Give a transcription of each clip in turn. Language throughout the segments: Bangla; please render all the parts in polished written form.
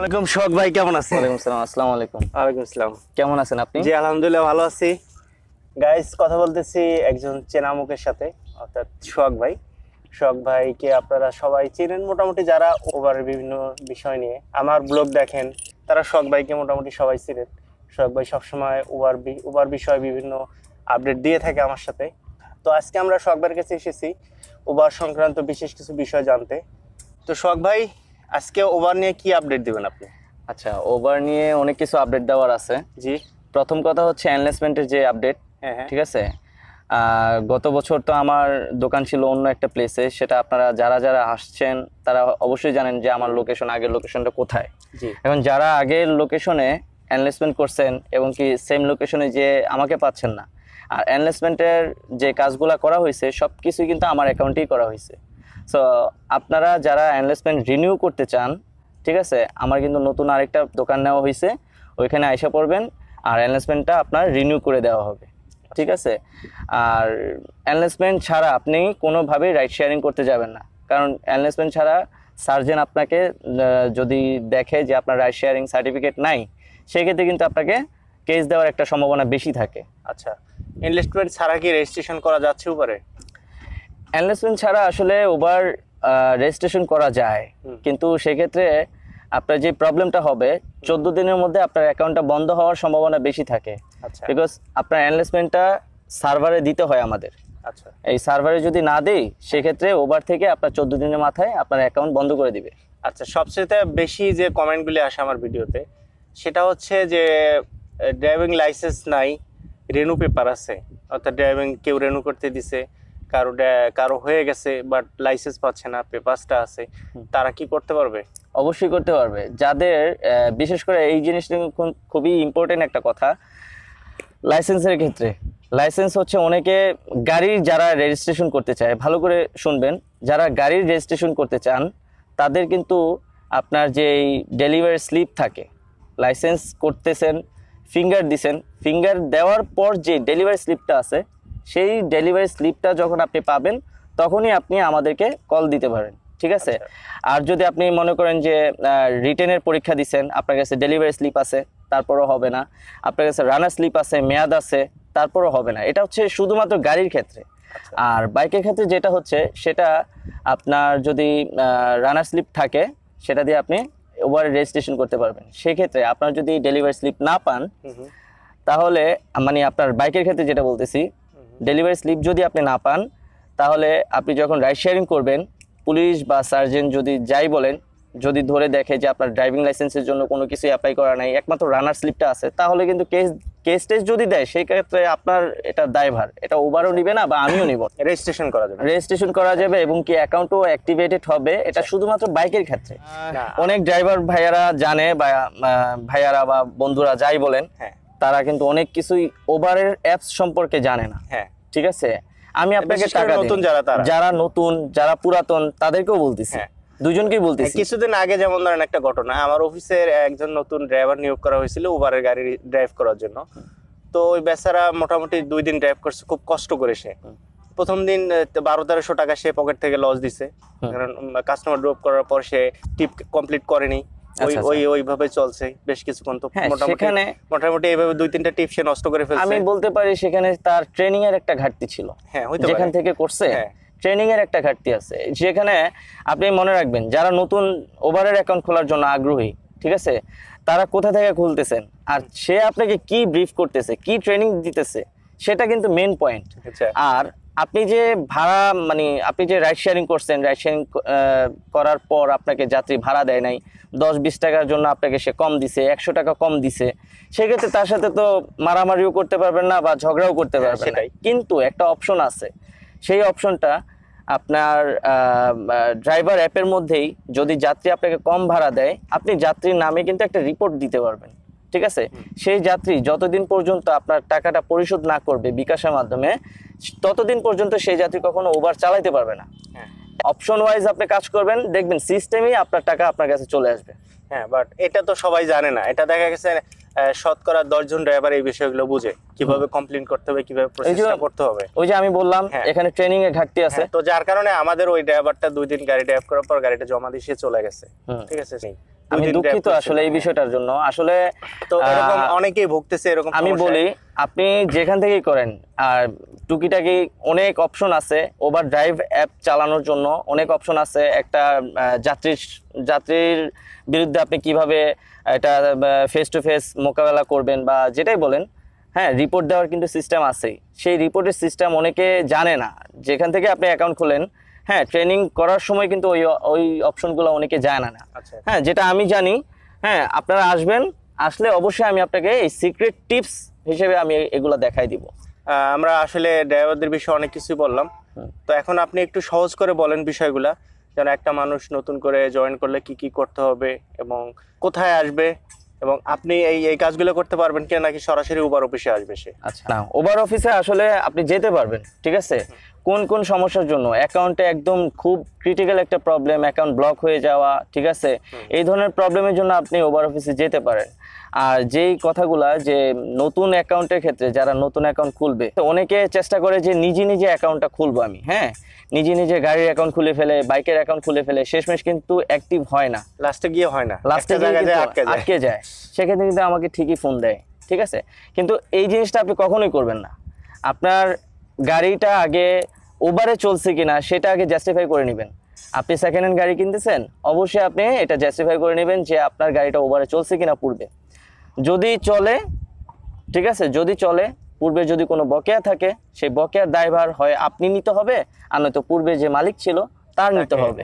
আলাইকুম শখ ভাই, কেমন আছেন? ওয়ালাইকুম আসসালাম। আসসালামু আলাইকুম। ওয়ালাইকুম আসসালাম। কেমন আছেন আপনি? জি আলহামদুলিল্লাহ ভালো আছি। গাইস, কথা বলতেছি একজন চেনা মুখের সাথে, অর্থাৎ শখ ভাই। শখ ভাইকে আপনারা সবাই চেনেন মোটামুটি, যারা ওভারের বিভিন্ন বিষয় নিয়ে আমার ব্লগ দেখেন তারা শখ ভাইকে মোটামুটি সবাই চিনেন। শখ ভাই সবসময় ওভার বিষয়ে বিভিন্ন আপডেট দিয়ে থাকে আমার সাথে। তো আজকে আমরা শখ ভাইয়ের কাছে এসেছি ওভার সংক্রান্ত বিশেষ কিছু বিষয় জানতে। তো শখ ভাই, আজকে ওভার নিয়ে কি আপডেট দিবেন আপনি? আচ্ছা, ওভার নিয়ে অনেক কিছু আপডেট দেওয়ার আছে। জি। প্রথম কথা হচ্ছে এনলেসমেন্টের যে আপডেট। হ্যাঁ, ঠিক আছে। গত বছর তো আমার দোকান ছিল অন্য একটা প্লেসে, সেটা আপনারা যারা যারা আসছেন তারা অবশ্যই জানেন যে আমার লোকেশন, আগের লোকেশনটা কোথায়। জি। এখন যারা আগের লোকেশনে এনলেসমেন্ট করছেন এবং কি সেম লোকেশনে যে আমাকে পাচ্ছেন না, আর এনলেসমেন্টের যে কাজগুলো করা হয়েছে সব কিছুই কিন্তু আমার অ্যাকাউন্টেই করা হয়েছে। সো আপনারা যারা এনলেসমেন্ট রিনিউ করতে চান, ঠিক আছে, আমার কিন্তু নতুন আরেকটা দোকান নেওয়া হয়েছে, ওইখানে আইসা পড়বেন আর এনলেসমেন্টটা আপনার রিনিউ করে দেওয়া হবে। ঠিক আছে। আর এনলেসমেন্ট ছাড়া আপনি কোনোভাবেই রাইড শেয়ারিং করতে যাবেন না, কারণ এনলেসমেন্ট ছাড়া সার্জেন আপনাকে যদি দেখে যে আপনার রাইড শেয়ারিং সার্টিফিকেট নাই, সেক্ষেত্রে কিন্তু আপনাকে কেস দেওয়ার একটা সম্ভাবনা বেশি থাকে। আচ্ছা, এনলিস্টমেন্ট ছাড়া কি রেজিস্ট্রেশন করা যাচ্ছে উপরে? এনলিস্টমেন্ট ছাড়া আসলে ওভার রেজিস্ট্রেশন করা যায়, কিন্তু সেক্ষেত্রে আপনার যে প্রবলেমটা হবে 14 দিনের মধ্যে আপনার অ্যাকাউন্টটা বন্ধ হওয়ার সম্ভাবনা বেশি থাকে। আচ্ছা। বিকজ আপনার এনলিস্টমেন্টটা সার্ভারে দিতে হয় আমাদের। আচ্ছা। এই সার্ভারে যদি না দেই, সেক্ষেত্রে ওভার থেকে আপনার 14 দিনের মাথায় আপনার অ্যাকাউন্ট বন্ধ করে দিবে। আচ্ছা, সবচেয়ে বেশি যে কমেন্টগুলি আসে আমার ভিডিওতে, সেটা হচ্ছে যে ড্রাইভিং লাইসেন্স নাই, রেনু পেপার আছে, অর্থাৎ ড্রাইভিং কেউ রেনু করতে দিছে, কারো হয়ে গেছে বাট লাইসেন্স পাচ্ছে না, পেপারসটা আছে, তারা কি করতে পারবে? অবশ্যই করতে পারবে। যাদের বিশেষ করে এই জিনিসটা খুবই ইম্পর্টেন্ট একটা কথা লাইসেন্সের ক্ষেত্রে। লাইসেন্স হচ্ছে অনেকে গাড়ির যারা রেজিস্ট্রেশন করতে চায়, ভালো করে শুনবেন, যারা গাড়ির রেজিস্ট্রেশন করতে চান তাদের কিন্তু আপনার যে ডেলিভারি স্লিপ থাকে, লাইসেন্স করতেছেন, ফিঙ্গার দিছেন, ফিঙ্গার দেওয়ার পর যে ডেলিভারি স্লিপটা আছে, সেই ডেলিভারি স্লিপটা যখন আপনি পাবেন তখনই আপনি আমাদেরকে কল দিতে পারেন। ঠিক আছে। আর যদি আপনি মনে করেন যে রিটেনের পরীক্ষা দিচ্ছেন, আপনার কাছে ডেলিভারি স্লিপ আছে, তারপরও হবে না, আপনার কাছে রানার স্লিপ আছে, মেয়াদ আছে, তারপরও হবে না। এটা হচ্ছে শুধুমাত্র গাড়ির ক্ষেত্রে। আর বাইকের ক্ষেত্রে যেটা হচ্ছে, সেটা আপনার যদি রানার স্লিপ থাকে, সেটা দিয়ে আপনি ওভার রেজিস্ট্রেশন করতে পারবেন। সেক্ষেত্রে আপনার যদি ডেলিভারি স্লিপ না পান, তাহলে মানে আপনার বাইকের ক্ষেত্রে যেটা বলতেছি, ডেলিভারি স্লিপ যদি আপনি না পান, তাহলে আপনি যখন রাইড শেয়ারিং করবেন, পুলিশ বা সার্জেন যদি যাই বলেন, যদি ধরে দেখে যে আপনার ড্রাইভিং লাইসেন্সের জন্য কোনো কিছু অ্যাপ্লাই করা নাই, একমাত্র রানার স্লিপটা আছে, তাহলে কিন্তু কেস টেস্ট যদি দেয়, সেই ক্ষেত্রে আপনার এটা দায়ভার, এটা ওভারও নিবে না বা আমিও নিব। রেজিস্ট্রেশন করা যাবে এবং কি অ্যাকাউন্টও অ্যাক্টিভেটেড হবে। এটা শুধুমাত্র বাইকের ক্ষেত্রে। অনেক ড্রাইভার ভাইয়ারা জানে, বা ভাইয়ারা বা বন্ধুরা যাই বলেন, তারা কিন্তু অনেক কিছুই ওভারের অ্যাপস সম্পর্কে জানে না। ঠিক আছে। আমি আপনাকে টাকা দিই, যারা নতুন যারা পুরাতন তাদেরকেও বলতেছি, দুজনকেই বলতেছি। কিছুদিন আগে যেমন ধরেন একটা ঘটনা, আমার অফিসের একজন নতুন ড্রাইভার নিয়োগ করা হয়েছিল ওভারের গাড়ি ড্রাইভ করার জন্য। তো ওই বেচারা মোটামুটি 2 দিন ড্রাইভ করছে, খুব কষ্ট করে। সে প্রথম দিন 1200-1300 টাকা সে পকেট থেকে লস দিছে, কারণ কাস্টমার ড্রপ করার পর সে টিপ কমপ্লিট করেনি। ওইভাবে চলছে বেশ কিছুক্ষণ। তো মোটামুটি এইভাবে 2-3টা টিপ সে নষ্ট করে ফেলছে। আমি বলতে পারি সেখানে তার ট্রেনিং এর একটা ঘাটতি ছিল। যেখান থেকে করছে, ট্রেনিং এর একটা ঘাটতি আছে। যেখানে আপনি মনে রাখবেন, যারা নতুন ওভারের অ্যাকাউন্ট খোলার জন্য আগ্রহী, ঠিক আছে, তারা কোথা থেকে খুলতেছেন আর সে আপনাকে কি ব্রিফ করতেছে, কি ট্রেনিং দিতেছে, সেটা কিন্তু মেইন পয়েন্ট। আর আপনি যে ভাড়া, মানে আপনি যে রাইড শেয়ারিং করছেন, রাইড শেয়ারিং করার পর আপনাকে যাত্রী ভাড়া দেয় নাই, 10-20 টাকার জন্য আপনাকে সে কম দিছে, 100 টাকা কম দিছে, সেক্ষেত্রে তার সাথে তো মারামারিও করতে পারবেন না বা ঝগড়াও করতে পারবেন না। কিন্তু একটা অপশন আছে, সেই অপশনটা আপনার ড্রাইভার অ্যাপের মধ্যেই, যদি যাত্রী আপনাকে কম ভাড়া দেয়, আপনি যাত্রীর নামে কিন্তু একটা রিপোর্ট দিতে পারবেন। ঠিক আছে। সেই যাত্রী যতদিন পর্যন্ত আপনার টাকাটা পরিশোধ না করবে বিকাশের মাধ্যমে, ততদিন পর্যন্ত সেই যাত্রী কখনো ওভার চালাইতে পারবে না। অপশন ওয়াইজ আপনি কাজ করবেন, দেখবেন সিস্টেমেই আপনার টাকা আপনার কাছে চলে আসবে। বাট এটা তো সবাই জানে না। এটা দেখা গেছে শতকরা 10 জন ড্রাইভার এই বিষয়গুলো বুঝে, কিভাবে কমপ্লেইন করতে হবে, কিভাবে প্রসেসটা করতে হবে। ওই যে আমি বললাম এখানে ট্রেনিং এর ঘাটতি আছে। তো যার কারণে আমাদের ওই ড্রাইভারটা 2 দিন গাড়ি ড্রাইভ করার পর গাড়িটা জমা দিয়ে সে চলে গেছে। ঠিক আছে। আমি দুঃখিত আসলে এই বিষয়টার জন্য। আসলে তো এরকম অনেকেই ভুগতেছে এরকম আমি বলি, আপনি যেখান থেকেই করেন, আর টুকিটাকি অনেক অপশন আছে। ওভার ড্রাইভ অ্যাপ চালানোর জন্য অনেক অপশন আছে। একটা যাত্রীর বিরুদ্ধে আপনি কিভাবে এটা ফেস টু ফেস মোকাবেলা করবেন বা যেটাই বলেন, হ্যাঁ, রিপোর্ট দেওয়ার কিন্তু সিস্টেম আছে। সেই রিপোর্টের সিস্টেম অনেকে জানে না। যেখান থেকে আপনি অ্যাকাউন্ট খোলেন, হ্যাঁ, ট্রেনিং করার সময় কিন্তু ওই অপশনগুলো অনেকে জানে না। হ্যাঁ, যেটা আমি জানি। হ্যাঁ, আপনারা আসবেন, আসলে অবশ্যই আমি আপনাকে এই সিক্রেট টিপস হিসেবে আমি এগুলো দেখাই দিব। আমরা আসলে ড্রাইভারদের বিষয়ে অনেক কিছু বললাম, তো এখন আপনি একটু সহজ করে বলেন বিষয়গুলা, যেন একটা মানুষ নতুন করে জয়েন করলে কি কি করতে হবে এবং কোথায় আসবে, এবং আপনি এই কাজগুলো করতে পারবেন কিনা, নাকি সরাসরি উবার অফিসে আসবে সে? আচ্ছা, না, উবার অফিসে আসলে আপনি যেতে পারবেন, ঠিক আছে। কোন কোন সমস্যার জন্য, অ্যাকাউন্টে একদম খুব ক্রিটিক্যাল একটা প্রবলেম, অ্যাকাউন্ট ব্লক হয়ে যাওয়া, ঠিক আছে, এই ধরনের প্রবলেমের জন্য আপনি উবার অফিসে যেতে পারেন। আর যেই কথাগুলা যে নতুন অ্যাকাউন্টের ক্ষেত্রে, যারা নতুন অ্যাকাউন্ট খুলবে, তো অনেকে চেষ্টা করে যে নিজে নিজে অ্যাকাউন্টটা খুলবো আমি, হ্যাঁ, নিজে গাড়ির অ্যাকাউন্ট খুলে ফেলে, বাইকের অ্যাকাউন্ট খুলে ফেলে, শেষমেশ কিন্তু অ্যাক্টিভ হয় না, লাস্টে গিয়ে হয় না, লাস্টে আটকে যায়। সেক্ষেত্রে কিন্তু আমাকে ঠিকই ফোন দেয়, ঠিক আছে। কিন্তু এই জিনিসটা আপনি কখনোই করবেন না। আপনার গাড়িটা আগে ওভারে চলছে কিনা সেটা আগে জাস্টিফাই করে নেবেন। আপনি সেকেন্ড হ্যান্ড গাড়ি কিনতেছেন, অবশ্যই আপনি এটা জাস্টিফাই করে নেবেন যে আপনার গাড়িটা ওভারে চলছে কিনা পূর্বে। যদি চলে, ঠিক আছে, যদি চলে, পূর্বে যদি কোনো বকেয়া থাকে, সেই বকেয়ার দায়ভার হয় আপনি নিতে হবে, আর নয়তো পূর্বে যে মালিক ছিল তার নিতে হবে।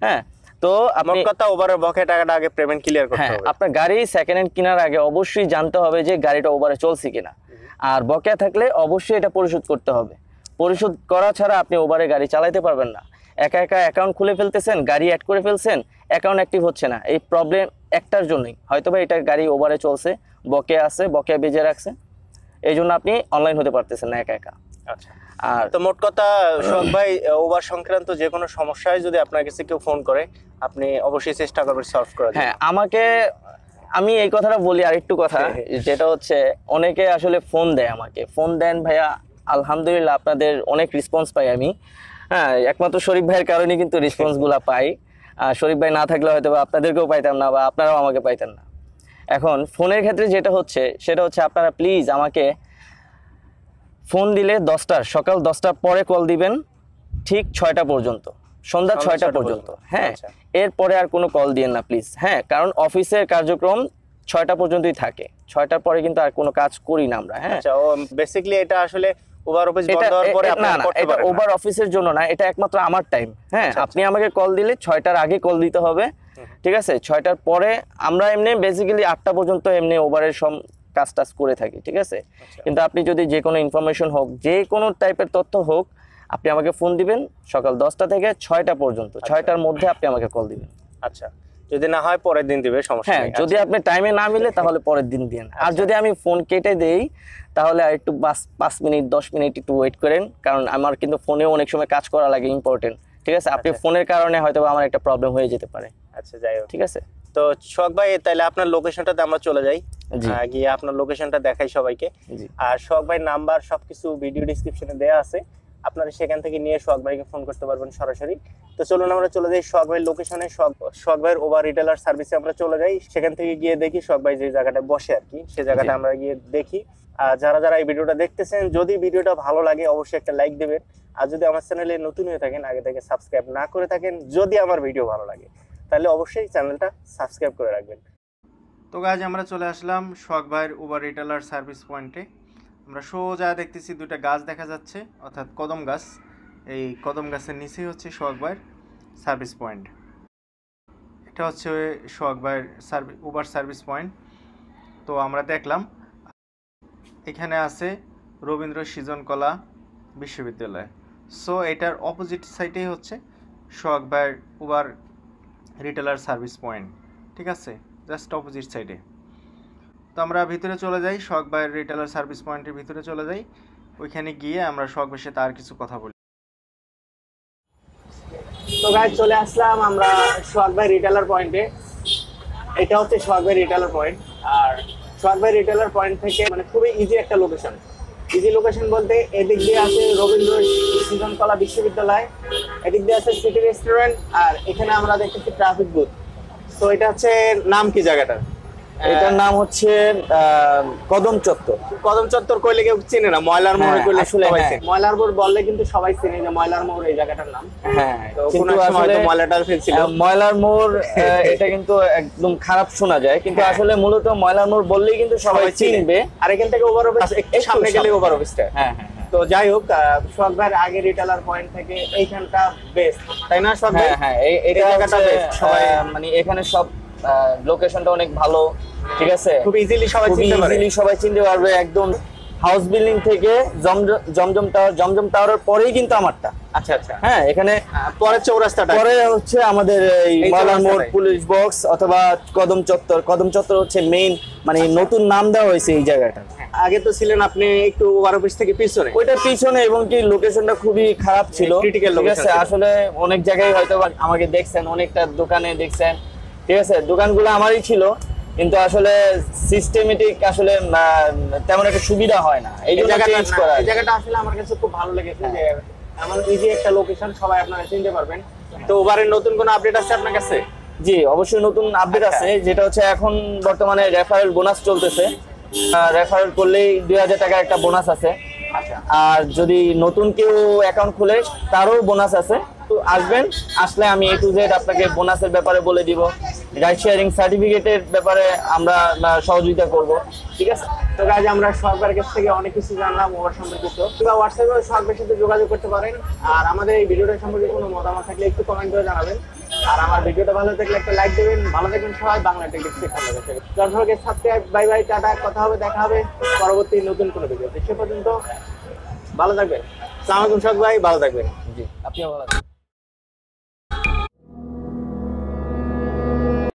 হ্যাঁ, তো আপনি ওভারের বকেয়া টাকাটা আগে পেমেন্ট ক্লিয়ার করতে হবে। আপনার গাড়ি সেকেন্ড হ্যান্ড কেনার আগে অবশ্যই জানতে হবে যে গাড়িটা ওভারে চলছে কিনা, আর বকেয়া থাকলে অবশ্যই এটা পরিশোধ করতে হবে। পরিশোধ করা ছাড়া আপনি ওভারে গাড়ি চালাতে পারবেন না। একা অ্যাকাউন্ট খুলে ফেলতেছেন, গাড়ি অ্যাড করে ফেলছেন, অ্যাকাউন্ট অ্যাক্টিভ হচ্ছে না। এই প্রবলেম একটার জন্যই, হয়তোবা এটা গাড়ি ওভারে চলছে, বকেয়া আছে, বকেয়া বেজে রাখছে, এই জন্য আপনি অনলাইন হতে পারতেছেন না একা। আচ্ছা, আর তো মোট কথা সোহাগ ভাই, ওভার সংক্রান্ত যে কোনো সমস্যায় যদি আপনার কাছে কেউ ফোন করে, আপনি অবশ্যই চেষ্টা করবেন সলভ করার। হ্যাঁ, আমি এই কথাটা বলি, আরেকটু কথা, যেটা হচ্ছে অনেকে আসলে ফোন দেয়, আমাকে ফোন দেন ভাইয়া, আলহামদুলিল্লাহ আপনাদের অনেক রেসপন্স পাই আমি। হ্যাঁ, একমাত্র শরীফ ভাইয়ের কারণে কিন্তু রেসপন্সগুলো পাই। শরীফ ভাই না থাকলে হয়তো আপনাদেরকেও পাইতাম না, বা আপনারাও আমাকে পাইতেন না। এখন ফোনের ক্ষেত্রে যেটা হচ্ছে, সেটা হচ্ছে আপনারা প্লিজ আমাকে ফোন দিলে সকাল 10টার পরে কল দিবেন, ঠিক 6টা পর্যন্ত, সন্ধ্যা 6টা পর্যন্ত। হ্যাঁ, এরপরে আর কোনো কল দিয়েন না প্লিজ। হ্যাঁ, কারণ অফিসের কার্যক্রম 6টা পর্যন্তই থাকে, 6টার পরে কিন্তু আর কোনো কাজ করি না আমরা। হ্যাঁ, বেসিক্যালি এটা আসলে ওভার অফিস বন্ধ হওয়ার পরে আপনারা করতে পারবেন। এটা ওভার অফিসের জন্য না, এটা একমাত্র আমার টাইম। হ্যাঁ, আপনি আমাকে কল দিলে 6টার আগে কল দিতে হবে, ঠিক আছে। 6টার পরে আমরা এমনি বেসিক্যালি 8টা পর্যন্ত এমনি ওভারের সব কাজ করে থাকি, ঠিক আছে। কিন্তু আপনি যদি যে কোনো ইনফরমেশন হোক, যে কোনো টাইপের তথ্য হোক, আপনি আমাকে ফোন দিবেন সকাল 10টা থেকে 6টা পর্যন্ত। 6টার মধ্যে আপনি আমাকে কল দিবেন। আচ্ছা, যদি না হয় পরের দিন দিবে, সমস্যা নেই। হ্যাঁ, যদি আপনি টাইমে না মিলে তাহলে পরের দিন দিন। আর যদি আমি ফোন কেটে দেই তাহলে আর একটু 5 মিনিট 10 মিনিট একটু ওয়েট করেন, কারণ আমার কিন্তু ফোনেও অনেক সময় কাজ করা লাগে, ইম্পর্টেন্ট, ঠিক আছে। আপনি ফোনের কারণে হয়তো আমার একটা প্রবলেম হয়ে যেতে পারে। আচ্ছা, যাই হোক, ঠিক আছে। তো সোহাগ ভাই, তাহলে আপনার লোকেশনটাতে আমরা চলে যাই, গিয়ে আপনার লোকেশনটা দেখাই সবাইকে। আর সোহাগ ভাই নাম্বার সবকিছু ভিডিও ডেসক্রিপশনে দেওয়া আছে, আপনারা সেখান থেকে নিয়ে সোহাগ ভাইকে ফোন করতে পারবেন সরাসরি। তো চলুন আমরা চলে যাই সোহাগ ভাইয়ের লোকেশনে, সোহাগ ভাইয়ের ওভার রিটেলার সার্ভিসে আমরা চলে যাই। সেখান থেকে গিয়ে দেখি সোহাগ ভাই যে জায়গাটা বসে আর কি, সেই জায়গাটা আমরা গিয়ে দেখি। আর যারা এই ভিডিওটা দেখতেছেন, যদি ভিডিওটা ভালো লাগে অবশ্যই একটা লাইক দেবেন। আর যদি আমার চ্যানেলে নতুন হয়ে থাকেন, আগে থেকে সাবস্ক্রাইব না করে থাকেন, যদি আমার ভিডিও ভালো লাগে তাহলে অবশ্যই চ্যানেলটা সাবস্ক্রাইব করে রাখবেন। তো গাইজ, আমরা চলে আসলাম সোহাগ ভাইয়ের ওভার রিটেলার সার্ভিস পয়েন্টে। আমরা সোজা দেখতেছি দুইটা গাছ দেখা যাচ্ছে, অর্থাৎ কদম গাছ। এই কদম গাছের নিচেই হচ্ছে সোহাগ ভাইয়ের সার্ভিস পয়েন্ট। এটা হচ্ছে সোহাগ ভাইয়ের ওভার সার্ভিস পয়েন্ট। তো আমরা দেখলাম এখানে আছে রবীন্দ্র সৃজনকলা বিশ্ববিদ্যালয়। সো এটার অপোজিট সাইডেই হচ্ছে সোহাগ ভাইয়ের ওভার রিটেলার সার্ভিস পয়েন্ট, ঠিক আছে, জাস্ট অপোজিট সাইডে। তো আমরা ভিতরে চলে যাই, সোহাগ ভাইয়ের রিটেলার সার্ভিস পয়েন্টের ভিতরে চলে যাই। ওইখানে গিয়ে আমরা সোহাগ ভাইয়ের সাথে আর কিছু কথা বলি। তো গাইজ, চলে আসলাম আমরা সোহাগ ভাই রিটেলার পয়েন্টে। এটা হচ্ছে সোহাগ ভাই রিটেলার পয়েন্ট। আর সোহাগ ভাই রিটেলার পয়েন্ট থেকে মানে খুবই ইজি একটা লোকেশন। ইজি লোকেশন বলতে এদিক দিয়ে আছে রবীন্দ্র সৃজনকলা বিশ্ববিদ্যালয়, এদিক দিয়ে আছে সিটি রেস্টুরেন্ট, আর এখানে আমরা দেখতেছি ট্রাফিক বুথ। তো এটা হচ্ছে নাম কি জায়গাটার? এটার নাম হচ্ছে কদম চত্বর। কদম চত্বর কইলে কেউ চিনে না, ময়লার মোড় হ্যাঁ, কইলে আসলে সবাই হ্যাঁ। চেনে। ময়লার মোড় বললে কিন্তু সবাই চিনে যে ময়লার মোড় এই জায়গাটার নাম। হ্যাঁ, তো কিন্তু কোনো এক সময় আসলে তো ময়লাটার ফেলছিল। ময়লার মোড় এটা কিন্তু একদম খারাপ শোনা যায়, কিন্তু আসলে মূলত ময়লার মোড় বললেই কিন্তু সবাই চিনবে। আর এখান থেকে ওভার অফিস একটু সামনে গেলে ওভার অফিসটা। হ্যাঁ হ্যাঁ হ্যাঁ। তো যাই হোক, সোহাগ ভাইয়ের আগে রিটেলার পয়েন্ট থেকে এইখানটা বেস্ট, তাই না সোহাগ ভাই? হ্যাঁ হ্যাঁ, এটা এই জায়গাটা হচ্ছে, best, সবাই মানে এখানে সব লোকেশনটা অনেক ভালো, ঠিক আছে, খুব ইজিলি সবাই খুবই চিনতে পারে। ইজিলি সবাই চিনতে পারবে। একদম হাউস বিল্ডিং থেকে জমজম টাওয়ারের পরেই কিন্তু আমারটা। আচ্ছা আচ্ছা, হ্যাঁ, এখানে পরের চৌরাস্তাটা। পরে হচ্ছে আমাদের এই এই ময়লার মোড়, চৌরাস্তাটাই। পুলিশ বক্স অথবা কদম চত্বর। কদম চত্বর হচ্ছে মেইন, মানে নতুন নাম দেওয়া হয়েছে এই জায়গাটা। আগে তো ছিলেন আপনি একটু ওভার অফিস থেকে পিছনে। ওইটা পিছনে, এবং কি লোকেশনটা খুবই খারাপ ছিল, Critical ঠিক location আছে। ছিল। আসলে অনেক জায়গায় হয়তো বা আমাকে দেখছেন, অনেকটা দোকানে দেখছেন, ঠিক আছে, দোকানগুলো আমারই ছিল, কিন্তু আসলে সিস্টেমেটিক আসলে তেমন একটা সুবিধা হয় না, এই জন্য চেঞ্জ করা। এই জায়গাটা আসলে আমার কাছে খুব ভালো লেগেছে যে এমন ইজি একটা লোকেশন, সবাই আপনারা চিনতে পারবেন। তো ওভারের নতুন কোনো আপডেট আছে আপনার কাছে? জি, অবশ্যই নতুন আপডেট আচ্ছা। আছে, যেটা হচ্ছে এখন বর্তমানে রেফারেল বোনাস চলতেছে। রেফারেল করলেই 2000 টাকার একটা বোনাস আছে। আচ্ছা, আর যদি নতুন কেউ অ্যাকাউন্ট খুলে তারও বোনাস আছে। তো আসবেন, আসলে আমি A to Z আপনাকে বোনাসের ব্যাপারে বলে দিব, রাইড শেয়ারিং সার্টিফিকেটের ব্যাপারে আমরা সহযোগিতা করব, ঠিক আছে। তো গাইজ আমরা সোহাগের কাছ থেকে অনেক কিছু জানলাম ওভার সম্পর্কিত। কিংবা হোয়াটসঅ্যাপে সোহাগের সাথে যোগাযোগ করতে পারেন। আর আমাদের এই ভিডিওটা সম্পর্কে কোনো মতামত থাকলে একটু কমেন্ট করে জানাবেন। আর আমার ভিডিওটা ভালো থাকলে একটা লাইক দেবেন। ভালো থাকবেন সবাই, বাংলা টেকনিক্স ভালো থাকবেন। দর্শককে সাবস্ক্রাইব, বাই বাই, টাটা, কথা হবে, দেখা হবে পরবর্তী নতুন কোনো ভিডিওতে। সে পর্যন্ত ভালো থাকবেন। আসসালামু আলাইকুম সোহাগ ভাই, ভালো থাকবেন। জি, আপনিও ভালো থাকবেন।